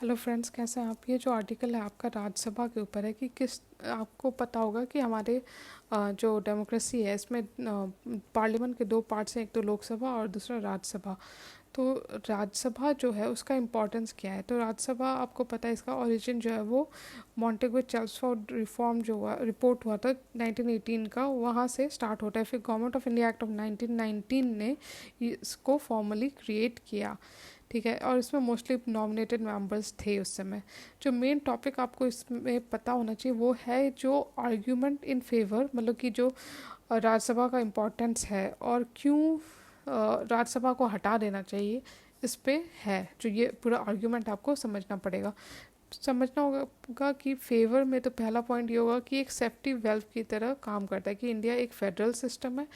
Hello friends, कैसे हैं आप। ये जो आर्टिकल है आपका राज्यसभा के ऊपर है कि किस आपको पता होगा कि हमारे जो डेमोक्रेसी है इसमें पार्लियामेंट के दो पार्ट्स हैं, एक तो लोकसभा और दूसरा राज्यसभा। तो राज्यसभा जो है उसका इम्पोर्टेंस क्या है। तो राज्यसभा आपको पता है इसका ओरिजिन जो है वो मॉन्टेगू चेम्सफोर्ड रिफॉर्म जो हुआ रिपोर्ट हुआ था 1918 का, वहाँ से स्टार्ट होता है। फिर government of India act of 1919 ने इसको फॉर्मली क्रिएट किया, ठीक है। और इसमें मोस्टली नॉमिनेटेड मेंबर्स थे उस समय। जो मेन टॉपिक आपको इसमें पता होना चाहिए वो है जो आर्ग्यूमेंट इन फेवर, मतलब कि जो राज्यसभा का इम्पोर्टेंस है और क्यों राज्यसभा को हटा देना चाहिए, इस पे है। जो ये पूरा आर्ग्यूमेंट आपको समझना पड़ेगा। समझना होगा कि फेवर में तो पहला पॉइंट ये होगा कि एक सेफ्टी वेल्व की तरह काम करता है कि इंडिया एक फेडरल सिस्टम है,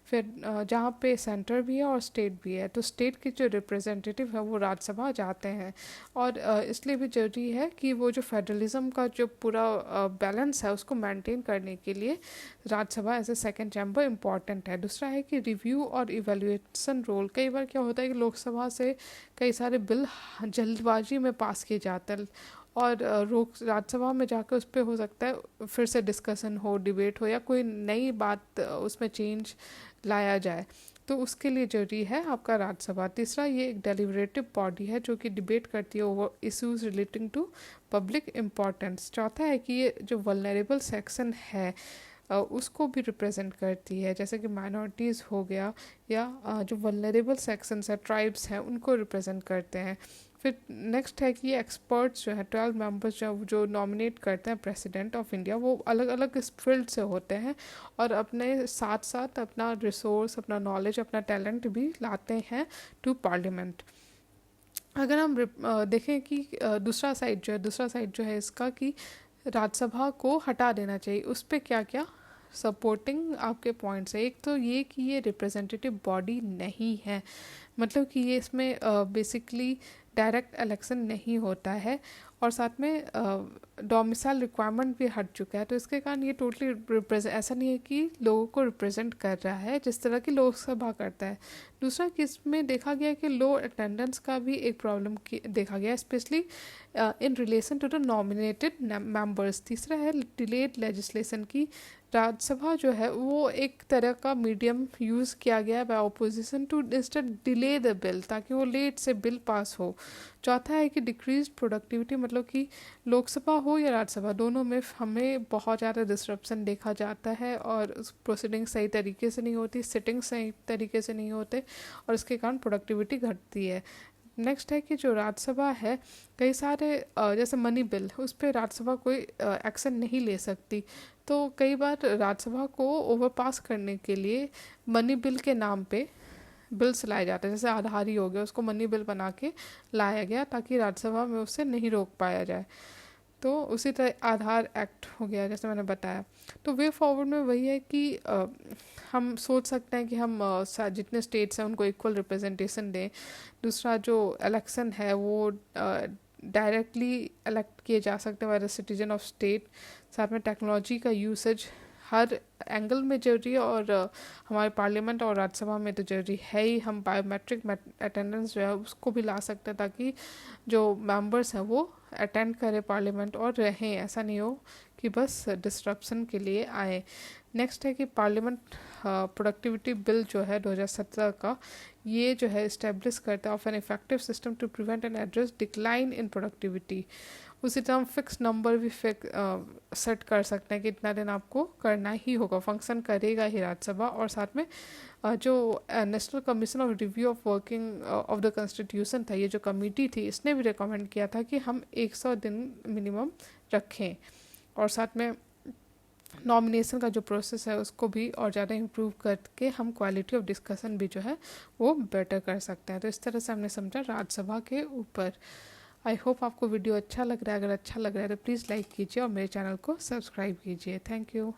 फिर जहाँ पे सेंटर भी है और स्टेट भी है। तो स्टेट के जो रिप्रेजेंटेटिव है वो राज्यसभा जाते हैं, और इसलिए भी जरूरी है कि वो जो फेडरलिज्म का जो पूरा बैलेंस है उसको मेंटेन करने के लिए Rajya Sabha as a second chamber important है। दूसरा है कि रिव्यू और इवेल्युएशन रोल। कई बार क्या होता है कि लोकसभा से कई सारे बिल जल्दबाजी में पास किए जाते हैं और राज्यसभा में जाकर उस पर हो सकता है फिर से डिस्कशन हो, डिबेट हो, या कोई नई बात उसमें चेंज लाया जाए। तो उसके लिए जरूरी है आपका राज्यसभा। तीसरा, ये एक डेलिब्रेटिव बॉडी है जो कि डिबेट करती है over issues relating to public importance. चौथा है कि ये जो वल्नरेबल सेक्शन है उसको भी रिप्रेजेंट करती है, जैसे कि माइनॉरिटीज़ हो गया, या जो वल्नरेबल सेक्शंस है, ट्राइब्स हैं, उनको रिप्रेजेंट करते हैं। फिर नेक्स्ट है कि एक्सपर्ट्स जो है 12 मेंबर्स जो नॉमिनेट करते हैं प्रेसिडेंट ऑफ इंडिया, वो अलग अलग इस फील्ड से होते हैं और अपने साथ साथ अपना रिसोर्स, अपना नॉलेज, अपना टैलेंट भी लाते हैं टू पार्लियामेंट। अगर हम देखें कि दूसरा साइड जो है इसका कि राज्यसभा को हटा देना चाहिए, उस पर क्या क्या सपोर्टिंग आपके पॉइंट्स है। एक तो ये कि ये रिप्रेजेंटेटिव बॉडी नहीं है, मतलब कि ये इसमें बेसिकली डायरेक्ट इलेक्शन नहीं होता है, और साथ में डोमिसाइल रिक्वायरमेंट भी हट चुका है। तो इसके कारण ये टोटली रिप्रेजेंट, ऐसा नहीं है कि लोगों को रिप्रेजेंट कर रहा है जिस तरह की लोकसभा करता है। दूसरा कि इसमें देखा गया कि लो अटेंडेंस का भी एक प्रॉब्लम देखा गया, specially in relation to the nominated members. तीसरा है डिलेड लेजिस्लेशन की। राज्यसभा जो है वो एक तरह का मीडियम यूज़ किया गया है by opposition to instead delay the bill, ताकि वो लेट से बिल पास हो। चौथा है कि डिक्रीज प्रोडक्टिविटी, मतलब कि लोकसभा हो या राज्यसभा, दोनों में हमें बहुत ज़्यादा डिस्ट्रप्शन देखा जाता है और प्रोसीडिंग सही तरीके से नहीं होती, सिटिंग सही तरीके से नहीं होते, और इसके कारण प्रोडक्टिविटी घटती है। नेक्स्ट है कि जो राज्यसभा है, कई सारे जैसे मनी बिल, उस पर राज्यसभा कोई एक्शन नहीं ले सकती। तो कई बार राज्यसभा को ओवरपास करने के लिए मनी बिल के नाम पे बिल्स लाए जाते हैं, जैसे आधार ही हो गया, उसको मनी बिल बना के लाया गया ताकि राज्यसभा में उससे नहीं रोक पाया जाए। तो उसी तरह आधार एक्ट हो गया, जैसे मैंने बताया। तो वे फॉरवर्ड में वही है कि हम सोच सकते हैं कि हम जितने स्टेट्स हैं उनको इक्वल रिप्रेजेंटेशन दें। दूसरा, जो इलेक्शन है वो डायरेक्टली इलेक्ट किए जा सकते हैं by the citizen of state. साथ में टेक्नोलॉजी का यूसेज हर एंगल में जरूरी है, और हमारे पार्लियामेंट और राज्यसभा में तो जरूरी है ही। हम बायोमेट्रिक अटेंडेंस जो है उसको भी ला सकते हैं ताकि जो मेंबर्स हैं वो अटेंड करें पार्लियामेंट और रहें, ऐसा नहीं हो कि बस डिस्ट्रप्शन के लिए आए। नेक्स्ट है कि पार्लियामेंट प्रोडक्टिविटी बिल जो है 2017 का, ये जो है इस्टेब्लिश करता है of an effective system to prevent and address decline in productivity. उसी तरह हम फिक्स नंबर भी सेट कर सकते हैं कि इतना दिन आपको करना ही होगा, फंक्शन करेगा ही राज्यसभा। और साथ में जो national commission of review of working of the constitution था, ये जो कमेटी थी, इसने भी रिकमेंड किया था कि हम 100 दिन मिनिमम रखें। और साथ में नॉमिनेशन का जो प्रोसेस है उसको भी और ज़्यादा इम्प्रूव करके हम क्वालिटी ऑफ डिस्कशन भी जो है वो बेटर कर सकते हैं। तो इस तरह से हमने समझा राज्यसभा के ऊपर। आई होप आपको वीडियो अच्छा लग रहा है। अगर अच्छा लग रहा है तो प्लीज़ लाइक कीजिए और मेरे चैनल को सब्सक्राइब कीजिए। Thank you.